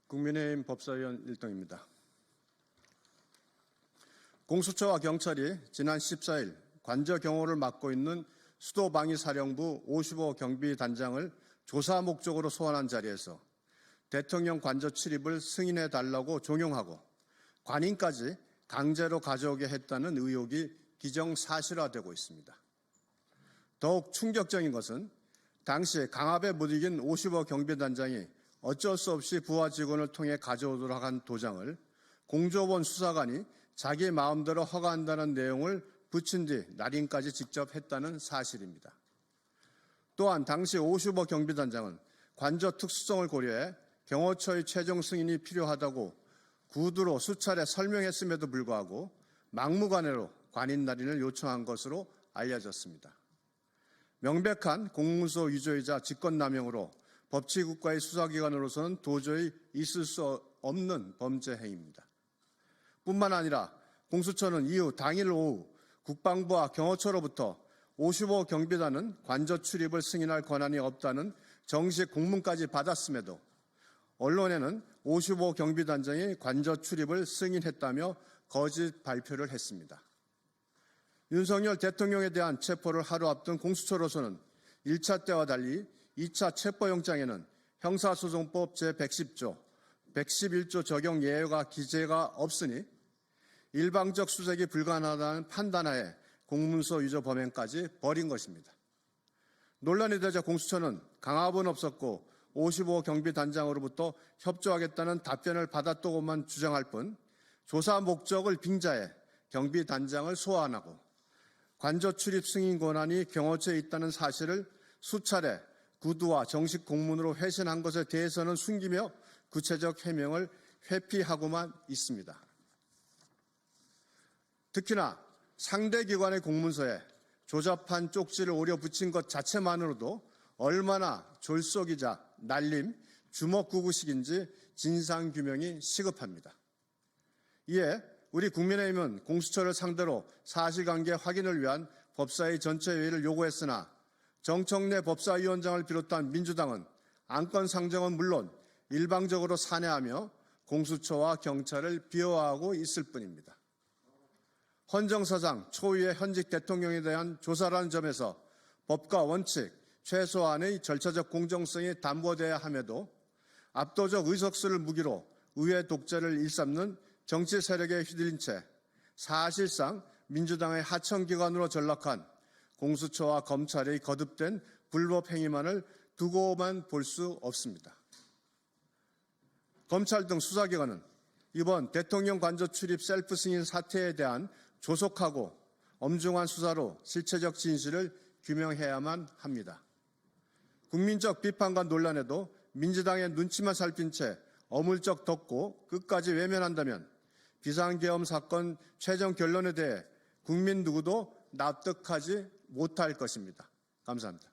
국민의힘 법사위원 일동입니다. 공수처와 경찰이 지난 14일 관저 경호를 맡고 있는 수도방위사령부 55 경비단장을 조사 목적으로 소환한 자리에서 대통령 관저 출입을 승인해달라고 종용하고 관인까지 강제로 가져오게 했다는 의혹이 기정사실화되고 있습니다. 더욱 충격적인 것은 당시 강압에 못 이긴 55 경비단장이 어쩔 수 없이 부하 직원을 통해 가져오도록 한 도장을 공조원 수사관이 자기 마음대로 허가한다는 내용을 붙인 뒤 날인까지 직접 했다는 사실입니다. 또한 당시 55 경비단장은 관저 특수성을 고려해 경호처의 최종 승인이 필요하다고 구두로 수차례 설명했음에도 불구하고 막무가내로 관인 날인을 요청한 것으로 알려졌습니다. 명백한 공문서 위조이자 직권남용으로 법치국가의 수사기관으로서는 도저히 있을 수 없는 범죄 행위입니다. 뿐만 아니라 공수처는 이후 당일 오후 국방부와 경호처로부터 55 경비단은 관저 출입을 승인할 권한이 없다는 정식 공문까지 받았음에도 언론에는 55 경비단장이 관저 출입을 승인했다며 거짓 발표를 했습니다. 윤석열 대통령에 대한 체포를 하루 앞둔 공수처로서는 1차 때와 달리 2차 체포영장에는 형사소송법 제110조, 111조 적용 예외가 기재가 없으니 일방적 수색이 불가능하다는 판단하에 공문서 위조 범행까지 벌인 것입니다. 논란이 되자 공수처는 강압은 없었고 55 경비단장으로부터 협조하겠다는 답변을 받았다고만 주장할 뿐 조사 목적을 빙자해 경비단장을 소환하고 관저 출입 승인 권한이 경호처에 있다는 사실을 수차례 구두와 정식 공문으로 회신한 것에 대해서는 숨기며 구체적 해명을 회피하고만 있습니다. 특히나 상대 기관의 공문서에 조잡한 쪽지를 오려 붙인 것 자체만으로도 얼마나 졸속이자 날림, 주먹구구식인지 진상규명이 시급합니다. 이에 우리 국민의힘은 공수처를 상대로 사실관계 확인을 위한 법사위 전체회의를 요구했으나 정청래 법사위원장을 비롯한 민주당은 안건 상정은 물론 일방적으로 산해하며 공수처와 경찰을 비호하고 있을 뿐입니다. 헌정사상 초유의 현직 대통령에 대한 조사라는 점에서 법과 원칙, 최소한의 절차적 공정성이 담보돼야 함에도 압도적 의석수를 무기로 의회 독재를 일삼는 정치 세력에 휘둘린 채 사실상 민주당의 하청기관으로 전락한 공수처와 검찰의 거듭된 불법 행위만을 두고만 볼 수 없습니다. 검찰 등 수사기관은 이번 대통령 관저 출입 셀프 승인 사태에 대한 조속하고 엄중한 수사로 실체적 진실을 규명해야만 합니다. 국민적 비판과 논란에도 민주당의 눈치만 살핀 채 어물쩍 덮고 끝까지 외면한다면 비상계엄 사건 최종 결론에 대해 국민 누구도 납득하지 못할 것입니다. 감사합니다.